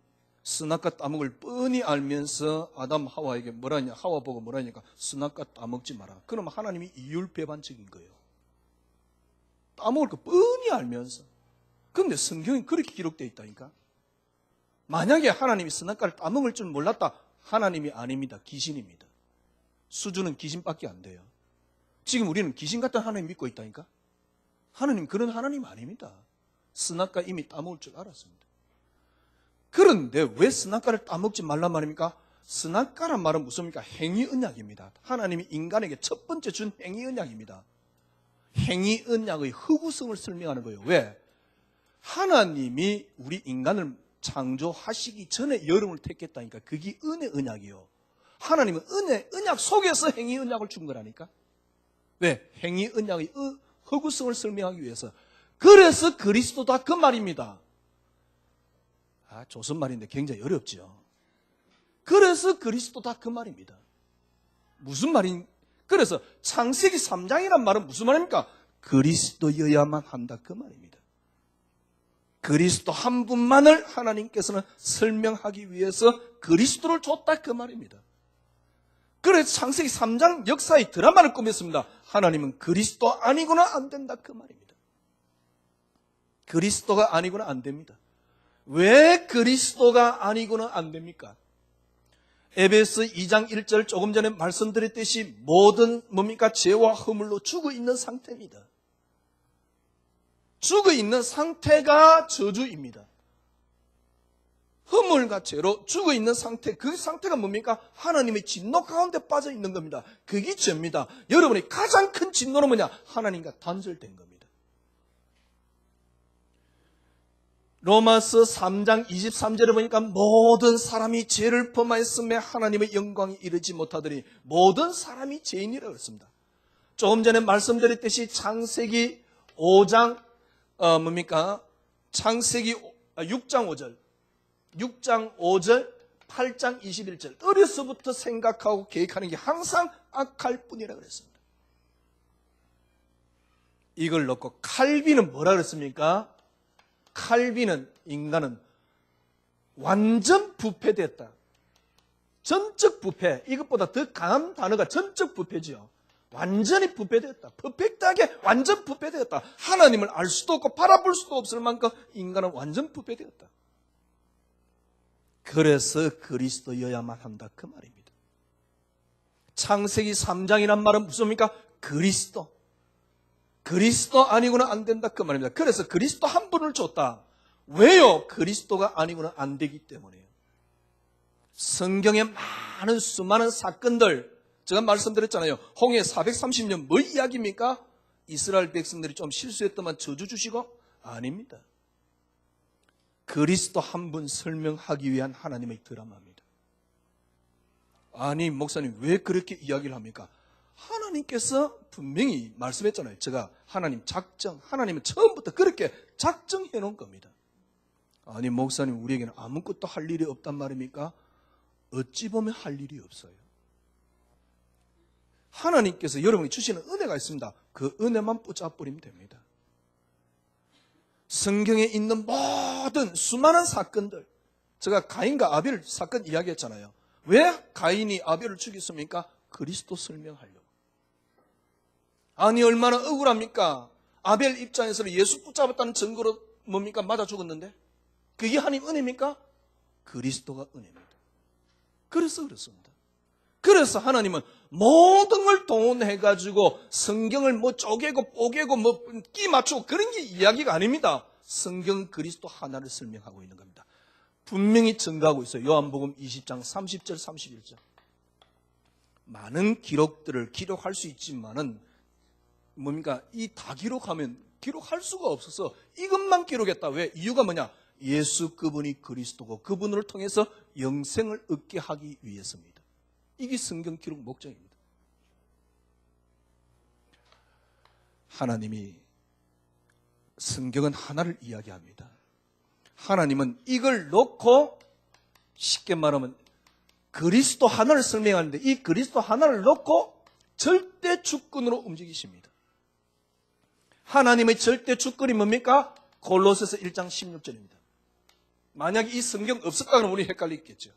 선악과 따먹을 뻔히 알면서 아담 하와에게 뭐라냐, 하와 보고 뭐라니까 선악과 따먹지 마라. 그럼 하나님이 이율배반적인 거예요. 따먹을 거 뻔히 알면서. 그런데 성경에 그렇게 기록되어 있다니까. 만약에 하나님이 선악과를 따먹을 줄 몰랐다. 하나님이 아닙니다. 귀신입니다. 수준은 귀신밖에 안 돼요. 지금 우리는 귀신 같은 하나님 믿고 있다니까. 하나님 그런 하나님 아닙니다. 선악과 이미 따먹을 줄 알았습니다. 그런데 왜 선악과를 따먹지 말란 말입니까? 선악과란 말은 무슨입니까? 행위언약입니다. 하나님이 인간에게 첫 번째 준 행위언약입니다. 행위언약의 허구성을 설명하는 거예요. 왜? 하나님이 우리 인간을 창조하시기 전에 여러분을 택했다니까. 그게 은혜 언약이요. 하나님은 은혜 언약 속에서 행위 언약을 준 거라니까. 왜? 행위 언약의 허구성을 설명하기 위해서. 그래서 그리스도다 그 말입니다. 조선말인데 굉장히 어렵죠. 그래서 그리스도다 그 말입니다. 무슨 말인? 그래서 창세기 3장이란 말은 무슨 말입니까? 그리스도여야만 한다 그 말입니다. 그리스도 한 분만을 하나님께서는 설명하기 위해서 그리스도를 줬다 그 말입니다. 그래서 창세기 3장 역사의 드라마를 꾸몄습니다. 하나님은 그리스도 아니고는 안 된다 그 말입니다. 그리스도가 아니고는 안 됩니다. 왜 그리스도가 아니고는 안 됩니까? 에베소 2장 1절 조금 전에 말씀드렸듯이 모든 뭡니까? 죄와 허물로 죽어 있는 상태입니다. 죽어 있는 상태가 저주입니다. 허물과 죄로 죽어 있는 상태, 그 상태가 뭡니까? 하나님의 진노 가운데 빠져 있는 겁니다. 그게 죄입니다. 여러분의 가장 큰 진노는 뭐냐? 하나님과 단절된 겁니다. 로마서 3장 23절에 보니까 모든 사람이 죄를 범하였음에 하나님의 영광이 이르지 못하더니 모든 사람이 죄인이라고 했습니다. 조금 전에 말씀드렸듯이 창세기 5장 창세기 6장 5절 6장 5절 8장 21절 어려서부터 생각하고 계획하는 게 항상 악할 뿐이라고 그랬습니다. 이걸 놓고 칼빈은 뭐라 그랬습니까? 칼빈은 인간은 완전 부패됐다. 전적 부패. 이것보다 더 강한 단어가 전적 부패지요. 완전히 부패되었다. 퍼펙트하게 완전 부패되었다. 하나님을 알 수도 없고 바라볼 수도 없을 만큼 인간은 완전 부패되었다. 그래서 그리스도여야만 한다 그 말입니다. 창세기 3장이란 말은 무엇입니까? 그리스도. 그리스도 아니고는 안 된다 그 말입니다. 그래서 그리스도 한 분을 줬다. 왜요? 그리스도가 아니고는 안 되기 때문에요. 성경의 많은 수많은 사건들 제가 말씀드렸잖아요. 홍해 430년 뭘 이야기입니까? 이스라엘 백성들이 좀 실수했더만 저주 주시고? 아닙니다. 그리스도 한 분 설명하기 위한 하나님의 드라마입니다. 아니 목사님 왜 그렇게 이야기를 합니까? 하나님께서 분명히 말씀했잖아요. 제가 하나님 작정, 하나님은 처음부터 그렇게 작정해 놓은 겁니다. 아니 목사님 우리에게는 아무것도 할 일이 없단 말입니까? 어찌 보면 할 일이 없어요. 하나님께서 여러분이 주시는 은혜가 있습니다. 그 은혜만 붙잡버리면 됩니다. 성경에 있는 모든 수많은 사건들, 제가 가인과 아벨 사건 이야기했잖아요. 왜 가인이 아벨을 죽였습니까? 그리스도 설명하려고. 아니 얼마나 억울합니까? 아벨 입장에서는 예수 붙잡았다는 증거로 뭡니까? 맞아 죽었는데 그게 하나님 은혜입니까? 그리스도가 은혜입니다. 그래서 그렇습니다. 그래서 하나님은 모든 걸 동원해가지고 성경을 뭐 쪼개고 뽀개고 뭐 끼 맞추고 그런 게 이야기가 아닙니다. 성경은 그리스도 하나를 설명하고 있는 겁니다. 분명히 증거하고 있어요. 요한복음 20장 30절 31절. 많은 기록들을 기록할 수 있지만은 뭡니까? 이 다 기록하면 기록할 수가 없어서 이것만 기록했다. 왜? 이유가 뭐냐? 예수 그분이 그리스도고 그분을 통해서 영생을 얻게 하기 위해서입니다. 이게 성경 기록 목적입니다. 하나님이 성경은 하나를 이야기합니다. 하나님은 이걸 놓고 쉽게 말하면 그리스도 하나를 설명하는데 이 그리스도 하나를 놓고 절대 주권으로 움직이십니다. 하나님의 절대 주권이 뭡니까? 골로새서 1장 16절입니다. 만약에 이 성경 없을까 그러면 우리 헷갈리겠죠.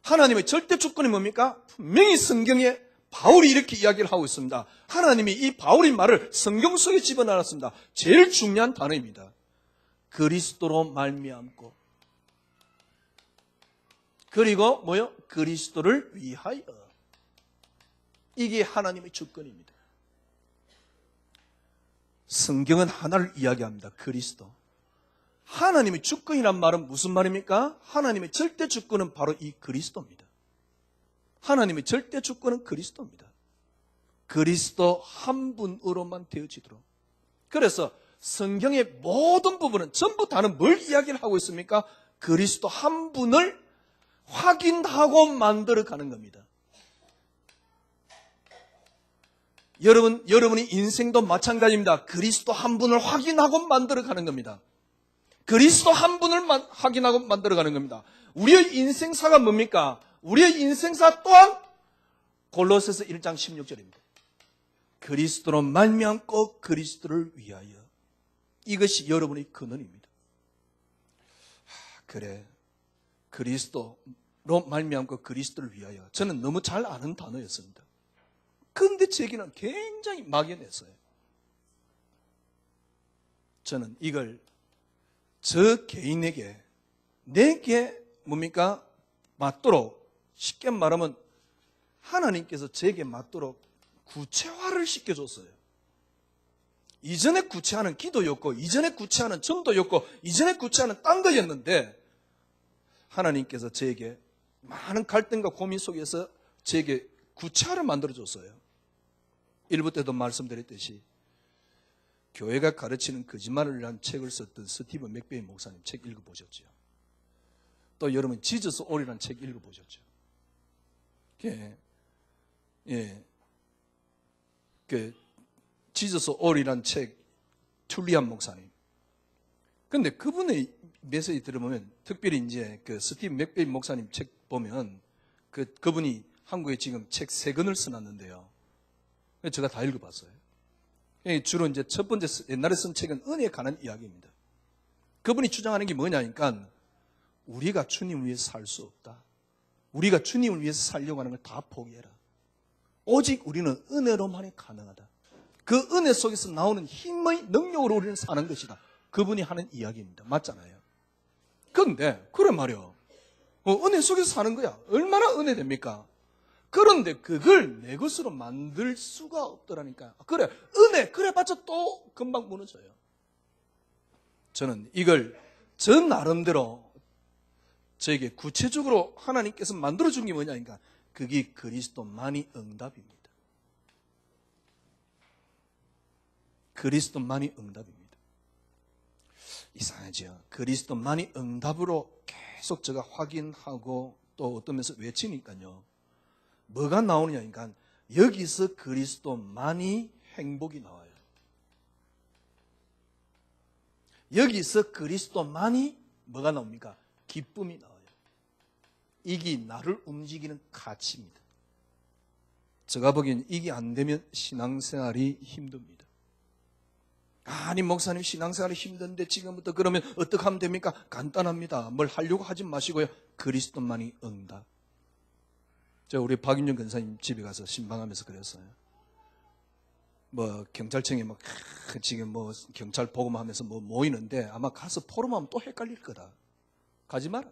하나님의 절대 주권이 뭡니까? 분명히 성경에 바울이 이렇게 이야기를 하고 있습니다. 하나님이 이 바울의 말을 성경 속에 집어넣었습니다. 제일 중요한 단어입니다. 그리스도로 말미암고 그리고 뭐요? 그리스도를 위하여. 이게 하나님의 주권입니다. 성경은 하나를 이야기합니다. 그리스도. 하나님의 주권이란 말은 무슨 말입니까? 하나님의 절대 주권은 바로 이 그리스도입니다. 하나님의 절대 주권은 그리스도입니다. 그리스도 한 분으로만 되어지도록. 그래서 성경의 모든 부분은 전부 다는 뭘 이야기를 하고 있습니까? 그리스도 한 분을 확인하고 만들어가는 겁니다. 여러분의 인생도 마찬가지입니다. 그리스도 한 분을 확인하고 만들어가는 겁니다. 그리스도 한 분을 확인하고 만들어가는 겁니다. 우리의 인생사가 뭡니까? 우리의 인생사 또한 골로새서 1장 16절입니다. 그리스도로 말미암고 그리스도를 위하여. 이것이 여러분의 근원입니다. 그래, 그리스도로 말미암고 그리스도를 위하여. 저는 너무 잘 아는 단어였습니다. 그런데 제게는 굉장히 막연했어요. 저는 이걸 저 개인에게 내게 뭡니까? 맞도록 쉽게 말하면 하나님께서 제게 맞도록 구체화를 시켜줬어요. 이전에 구체화는 기도였고 이전에 구체화는 전도였고 이전에 구체화는 딴 거였는데 하나님께서 제게 많은 갈등과 고민 속에서 제게 구체화를 만들어줬어요. 일부 때도 말씀드렸듯이 교회가 가르치는 거짓말을 위한 책을 썼던 스티븐 맥베이 목사님 책 읽어보셨죠? 또 여러분 지저스 올이라는 책 읽어보셨죠? 지저스 올이라는 책 툴리안 목사님. 근데 그분의 메시지 들어보면 특별히 이제 그 스티븐 맥베이 목사님 책 보면 그분이 한국에 지금 책 3권을 써놨는데요. 제가 다 읽어봤어요. 주로 이제 첫 번째 옛날에 쓴 책은 은혜에 관한 이야기입니다. 그분이 주장하는 게 뭐냐니까 우리가 주님을 위해서 살 수 없다. 우리가 주님을 위해서 살려고 하는 걸 다 포기해라. 오직 우리는 은혜로만이 가능하다. 그 은혜 속에서 나오는 힘의 능력으로 우리는 사는 것이다. 그분이 하는 이야기입니다. 맞잖아요. 그런데 그래 말이요. 은혜 속에서 사는 거야. 얼마나 은혜 됩니까? 그런데 그걸 내 것으로 만들 수가 없더라니까요. 그래, 은혜, 그래봤자 또 금방 무너져요. 저는 이걸 저 나름대로 저에게 구체적으로 하나님께서 만들어준 게 뭐냐니까 그게 그리스도만이 응답입니다. 그리스도만이 응답입니다. 이상하죠. 그리스도만이 응답으로 계속 제가 확인하고 또 어떤 면에서 외치니까요. 뭐가 나오느냐 하니까 여기서 그리스도만이 행복이 나와요. 여기서 그리스도만이 뭐가 나옵니까? 기쁨이 나와요. 이게 나를 움직이는 가치입니다. 제가 보기엔 이게 안 되면 신앙생활이 힘듭니다. 아니 목사님 신앙생활이 힘든데 지금부터 그러면 어떻게 하면 됩니까? 간단합니다. 뭘 하려고 하지 마시고요. 그리스도만이 응답. 제가 우리 박윤정 권사님 집에 가서 신방하면서 그랬어요. 뭐 경찰청에 막 지금 뭐 경찰 보고하면서 뭐 모이는데 아마 가서 포럼하면 또 헷갈릴 거다. 가지 마라.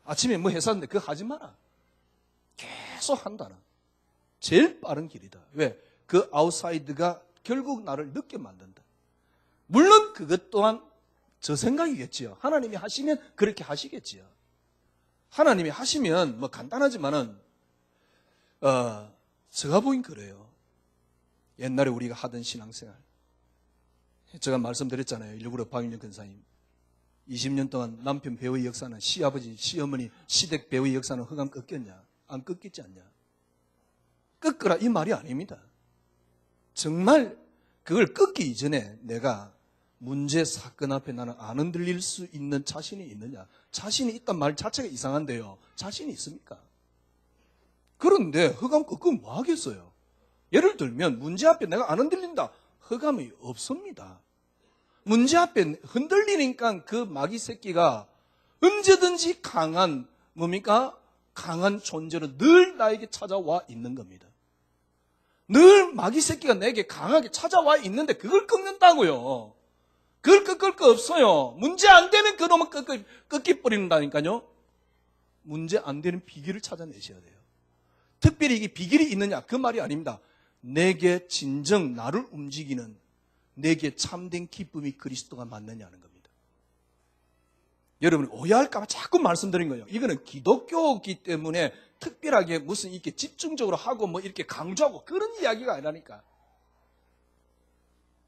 아침에 뭐 했었는데 그거 하지 마라. 계속 한다는. 제일 빠른 길이다. 왜? 그 아웃사이드가 결국 나를 늦게 만든다. 물론 그것 또한 저 생각이겠지요. 하나님이 하시면 그렇게 하시겠지요. 하나님이 하시면 뭐 간단하지만은 제가 보긴 그래요. 옛날에 우리가 하던 신앙생활. 제가 말씀드렸잖아요. 일부러 박윤정 권사님. 20년 동안 남편 배우의 역사는 시아버지, 시어머니, 시댁 배우의 역사는 흑암 꺾였냐? 안 꺾이지 않냐? 꺾으라 이 말이 아닙니다. 정말 그걸 꺾기 이전에 내가 문제, 사건 앞에 나는 안 흔들릴 수 있는 자신이 있느냐? 자신이 있단 말 자체가 이상한데요. 자신이 있습니까? 그런데 흑암 꺾으면 뭐 하겠어요? 예를 들면 문제 앞에 내가 안 흔들린다. 흑암이 없습니다. 문제 앞에 흔들리니까 그 마귀 새끼가 언제든지 강한 뭡니까? 강한 존재로 늘 나에게 찾아와 있는 겁니다. 늘 마귀 새끼가 내게 강하게 찾아와 있는데 그걸 꺾는다고요. 그걸 꺾을 거 없어요. 문제 안 되면 그놈은 꺾여버린다니까요. 문제 안 되는 비결을 찾아내셔야 돼요. 특별히 이게 비결이 있느냐? 그 말이 아닙니다. 내게 진정 나를 움직이는 내게 참된 기쁨이 그리스도가 맞느냐는 겁니다. 여러분 오해할까 봐 자꾸 말씀드린 거예요. 이거는 기독교이기 때문에 특별하게 무슨 이렇게 집중적으로 하고 뭐 이렇게 강조하고 그런 이야기가 아니라니까.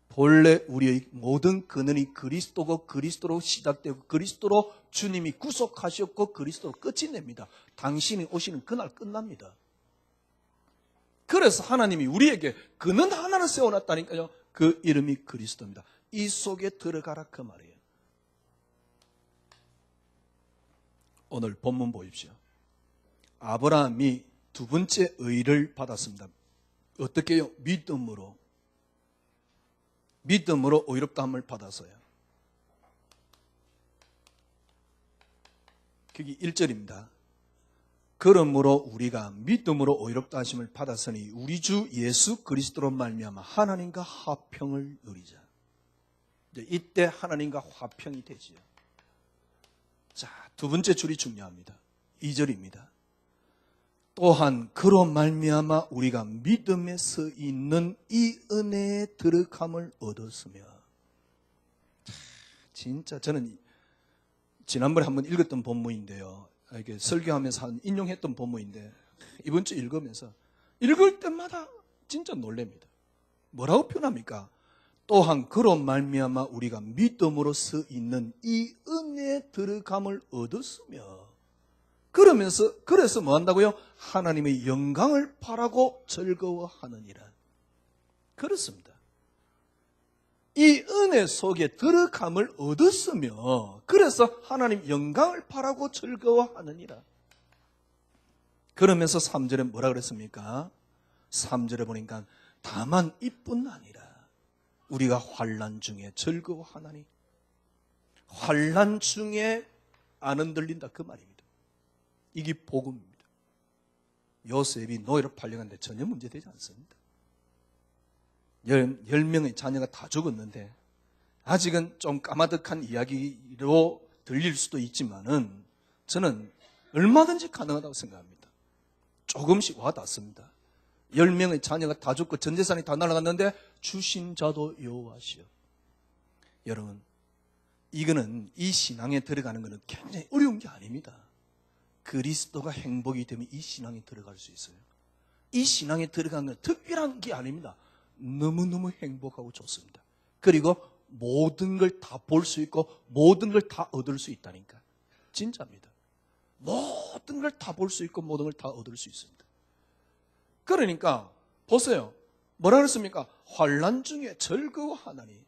본래 우리의 모든 근원이 그리스도고 그리스도로 시작되고 그리스도로 주님이 구속하셨고 그리스도로 끝이 냅니다. 당신이 오시는 그날 끝납니다. 그래서 하나님이 우리에게 근원 하나를 세워놨다니까요. 그 이름이 그리스도입니다. 이 속에 들어가라 그 말이에요. 오늘 본문 보십시오. 아브라함이 두 번째 의를 받았습니다. 어떻게 해요? 믿음으로 의롭다함을 받아서요. 그게 1절입니다. 그러므로 우리가 믿음으로 의롭다 하심을 받았으니 우리 주 예수 그리스도로 말미암아 하나님과 화평을 누리자. 이때 하나님과 화평이 되지요. 자, 두 번째 줄이 중요합니다. 2절입니다. 또한 그로 말미암아 우리가 믿음에 서 있는 이 은혜에 들어감을 얻었으며. 진짜 저는 지난번에 한번 읽었던 본문인데요. 이렇게 설교하면서 인용했던 본문인데 이번 주 읽으면서 읽을 때마다 진짜 놀랍니다. 뭐라고 표현합니까? 또한 그로 말미암아 우리가 믿음으로 서 있는 이 은혜에 들어감을 얻었으며. 그래서 뭐 한다고요? 하나님의 영광을 바라고 즐거워하느니라. 그렇습니다. 이 은혜 속에 들어감을 얻었으며 그래서 하나님 영광을 바라고 즐거워하느니라. 그러면서 3절에 뭐라 그랬습니까? 3절에 보니까 다만 이뿐 아니라 우리가 환난 중에 즐거워하나니. 환난 중에 안 흔들린다 그 말입니다. 이게 복음입니다. 요셉이 노예로 팔려갔는데 전혀 문제되지 않습니다. 10명의 자녀가 다 죽었는데 아직은 좀 까마득한 이야기로 들릴 수도 있지만은 저는 얼마든지 가능하다고 생각합니다. 조금씩 와닿습니다. 10명의 자녀가 다 죽고 전 재산이 다 날아갔는데 주신 자도 여호와시오. 여러분, 이거는 이 신앙에 들어가는 것은 굉장히 어려운 게 아닙니다. 그리스도가 행복이 되면 이 신앙에 들어갈 수 있어요. 이 신앙에 들어가는 건 특별한 게 아닙니다. 너무너무 행복하고 좋습니다. 그리고 모든 걸 다 볼 수 있고 모든 걸 다 얻을 수 있다니까. 진짜입니다. 모든 걸 다 볼 수 있고 모든 걸 다 얻을 수 있습니다. 그러니까 보세요. 뭐라 그랬습니까? 환난 중에 즐거워하나니.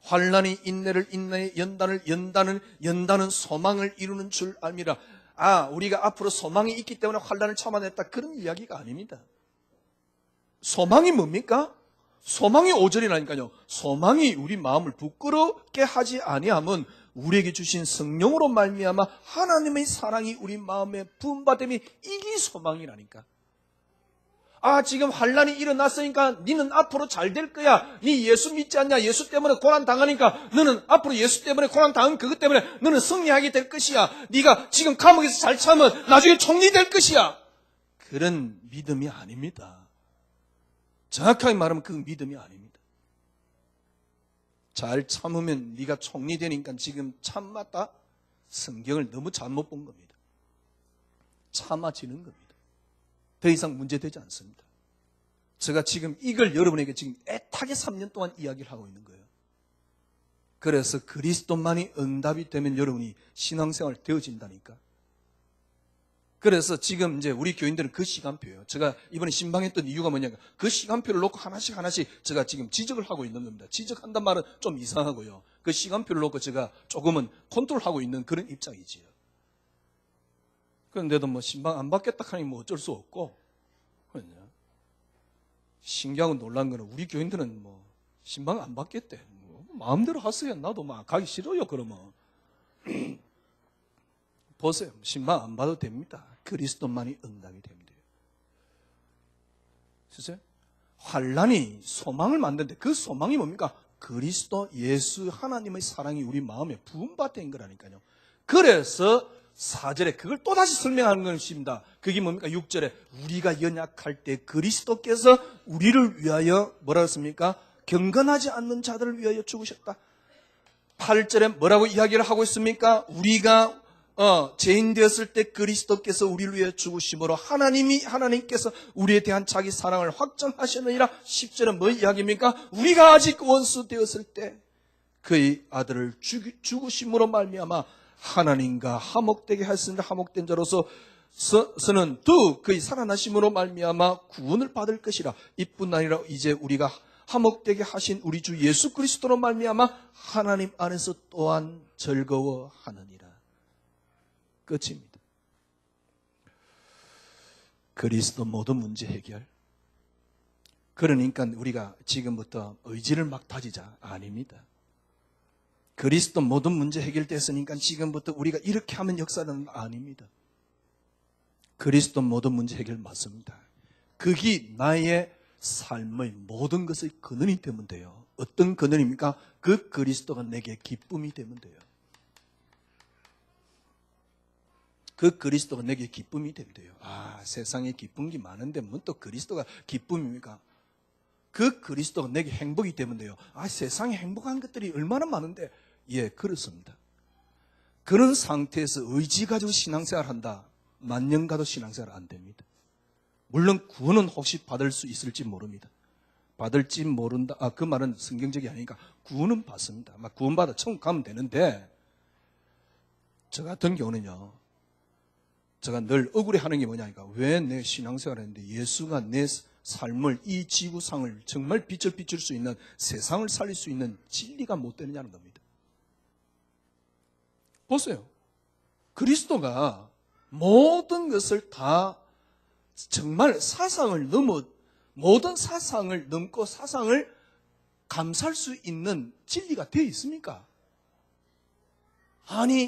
환난이 인내를 인내에 연단은 소망을 이루는 줄 알미라. 우리가 앞으로 소망이 있기 때문에 환난을 참아냈다, 그런 이야기가 아닙니다. 소망이 뭡니까? 소망이 5절이라니까요. 소망이 우리 마음을 부끄럽게 하지 아니함은 우리에게 주신 성령으로 말미암아 하나님의 사랑이 우리 마음에 부음받음이, 이게 소망이라니까. 지금 환난이 일어났으니까 니는 앞으로 잘 될 거야. 니 예수 믿지 않냐? 예수 때문에 고난 당하니까 너는 앞으로 예수 때문에 고난 당한 그것 때문에 너는 승리하게 될 것이야. 네가 지금 감옥에서 잘 참으면 나중에 총리 될 것이야. 그런 믿음이 아닙니다. 정확하게 말하면 그 믿음이 아닙니다. 잘 참으면 네가 총리 되니까 지금 참았다? 성경을 너무 잘못 본 겁니다. 참아지는 겁니다. 더 이상 문제되지 않습니다. 제가 지금 이걸 여러분에게 지금 애타게 3년 동안 이야기를 하고 있는 거예요. 그래서 그리스도만이 응답이 되면 여러분이 신앙생활 되어진다니까. 그래서 지금 이제 우리 교인들은 그 시간표예요. 제가 이번에 신방했던 이유가 뭐냐면 그 시간표를 놓고 하나씩 제가 지금 지적을 하고 있는 겁니다. 지적한단 말은 좀 이상하고요. 그 시간표를 놓고 제가 조금은 컨트롤하고 있는 그런 입장이지요. 그런데도 뭐 신방 안 받겠다 하니 뭐 어쩔 수 없고, 신기하고 놀란 거는 우리 교인들은 뭐 신방 안 받겠대. 뭐 마음대로 하세요. 나도 막 가기 싫어요. 그러면 보세요. 신방 안 받아도 됩니다. 그리스도만이 응답이 됩니다. 보세요. 환난이 소망을 만드는데 그 소망이 뭡니까? 그리스도 예수 하나님의 사랑이 우리 마음에 부음받은 거라니까요. 그래서 4절에 그걸 또다시 설명하는 것입니다. 그게 뭡니까? 6절에 우리가 연약할 때 그리스도께서 우리를 위하여 뭐라 했습니까? 경건하지 않는 자들을 위하여 죽으셨다. 8절에 뭐라고 이야기를 하고 있습니까? 우리가 죄인 되었을 때 그리스도께서 우리를 위해 죽으심으로 하나님께서 우리에 대한 자기 사랑을 확정하셨느니라. 10절은 뭐 이야기입니까? 우리가 아직 원수 되었을 때 그의 아들을 죽으심으로 말미암아 하나님과 화목되게 하였으니 화목된 자로서 서는 그의 살아나심으로 말미암아 구원을 받을 것이라. 이뿐 아니라 이제 우리가 화목되게 하신 우리 주 예수 그리스도로 말미암아 하나님 안에서 또한 즐거워하느니라. 끝입니다. 그리스도 모든 문제 해결. 그러니까 우리가 지금부터 의지를 막 다지자. 아닙니다. 그리스도 모든 문제 해결됐으니까 지금부터 우리가 이렇게 하면 역사는 아닙니다. 그리스도 모든 문제 해결 맞습니다. 그게 나의 삶의 모든 것의 근원이 되면 돼요. 어떤 근원입니까? 그 그리스도가 내게 기쁨이 되면 돼요. 그 그리스도가 내게 기쁨이 되면 돼요. 세상에 기쁜 게 많은데 뭐 또 그리스도가 기쁨입니까? 그 그리스도가 내게 행복이 되면 돼요. 세상에 행복한 것들이 얼마나 많은데. 예, 그렇습니다. 그런 상태에서 의지 가지고 신앙생활 한다. 만년 가도 신앙생활 안 됩니다. 물론 구원은 혹시 받을 수 있을지 모릅니다. 받을지 모른다. 그 말은 성경적이 아니니까 구원은 받습니다. 구원받아 천국 가면 되는데, 저 같은 경우는요, 제가 늘 억울해하는 게 뭐냐니까, 왜 내 신앙생활을 했는데 예수가 내 삶을, 이 지구상을 정말 빛을 비출 수 있는, 세상을 살릴 수 있는 진리가 못 되느냐는 겁니다. 보세요. 그리스도가 모든 것을 다 정말 모든 사상을 넘고 사상을 감쌀 수 있는 진리가 되어 있습니까?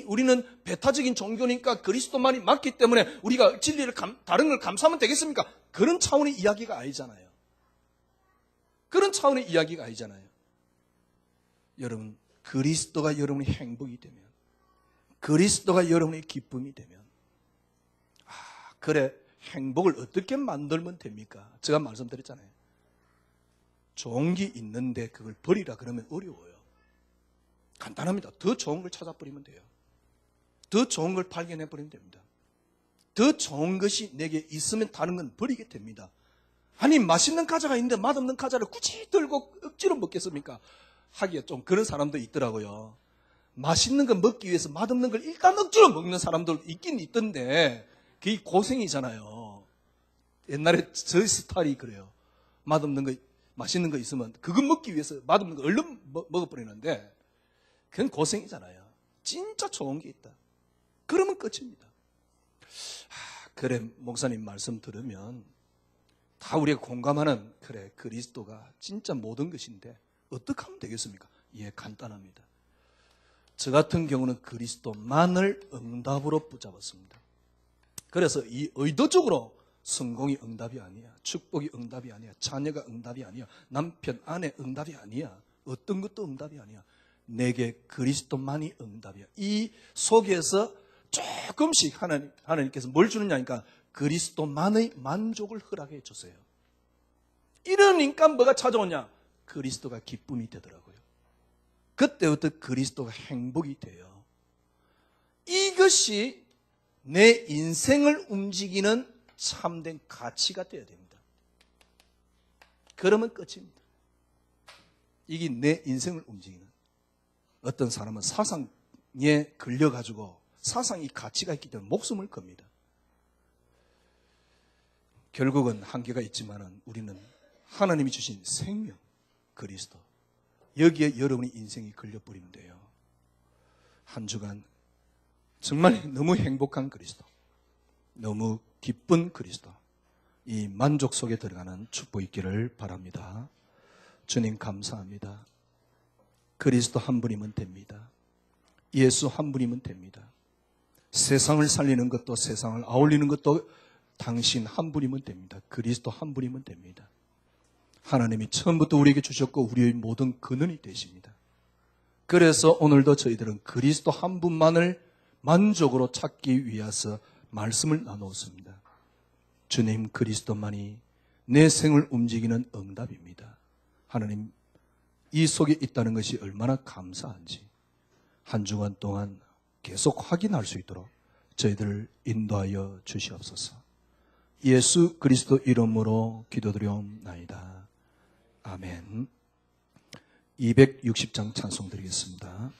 우리는 배타적인 종교니까 그리스도만이 맞기 때문에 우리가 진리를 다른 걸 감싸면 되겠습니까? 그런 차원의 이야기가 아니잖아요. 그런 차원의 이야기가 아니잖아요. 여러분, 그리스도가 여러분의 행복이 되면, 그리스도가 여러분의 기쁨이 되면, 그래, 행복을 어떻게 만들면 됩니까? 제가 말씀드렸잖아요. 좋은 게 있는데 그걸 버리라 그러면 어려워요. 간단합니다. 더 좋은 걸 찾아버리면 돼요. 더 좋은 걸 발견해버리면 됩니다. 더 좋은 것이 내게 있으면 다른 건 버리게 됩니다. 맛있는 과자가 있는데 맛없는 과자를 굳이 들고 억지로 먹겠습니까? 하기가 좀 그런 사람도 있더라고요. 맛있는 거 먹기 위해서 맛없는 걸 일단 억지로 먹는 사람들 있긴 있던데 그게 고생이잖아요. 옛날에 저 스타일이 그래요. 맛없는 거, 맛있는 거 있으면 그거 먹기 위해서 맛없는 거 얼른 먹어버리는데 그건 고생이잖아요. 진짜 좋은 게 있다. 그러면 끝입니다. 그래, 목사님 말씀 들으면 다 우리가 공감하는, 그래, 그리스도가 진짜 모든 것인데 어떻게 하면 되겠습니까? 예, 간단합니다. 저 같은 경우는 그리스도만을 응답으로 붙잡았습니다. 그래서 이 의도적으로 성공이 응답이 아니야, 축복이 응답이 아니야, 자녀가 응답이 아니야, 남편, 아내 응답이 아니야, 어떤 것도 응답이 아니야. 내게 그리스도만이 응답이야. 이 속에서 조금씩 하나님께서 뭘 주느냐니까 그리스도만의 만족을 허락해 줬어요. 이러니까 뭐가 찾아오냐? 그리스도가 기쁨이 되더라고요. 그때부터 그리스도가 행복이 돼요. 이것이 내 인생을 움직이는 참된 가치가 되어야 됩니다. 그러면 끝입니다. 이게 내 인생을 움직이는. 어떤 사람은 사상에 걸려가지고 사상이 가치가 있기 때문에 목숨을 겁니다. 결국은 한계가 있지만 우리는 하나님이 주신 생명, 그리스도, 여기에 여러분의 인생이 걸려버리면 돼요. 한 주간 정말 너무 행복한 그리스도, 너무 기쁜 그리스도, 이 만족 속에 들어가는 축복이 있기를 바랍니다. 주님 감사합니다. 그리스도 한 분이면 됩니다. 예수 한 분이면 됩니다. 세상을 살리는 것도 세상을 아울리는 것도 당신 한 분이면 됩니다. 그리스도 한 분이면 됩니다. 하나님이 처음부터 우리에게 주셨고 우리의 모든 근원이 되십니다. 그래서 오늘도 저희들은 그리스도 한 분만을 만족으로 찾기 위해서 말씀을 나누었습니다. 주님, 그리스도만이 내 생을 움직이는 응답입니다. 하나님, 이 속에 있다는 것이 얼마나 감사한지 한 주간 동안 계속 확인할 수 있도록 저희들을 인도하여 주시옵소서. 예수 그리스도 이름으로 기도드리옵나이다. 아멘. 260장 찬송 드리겠습니다.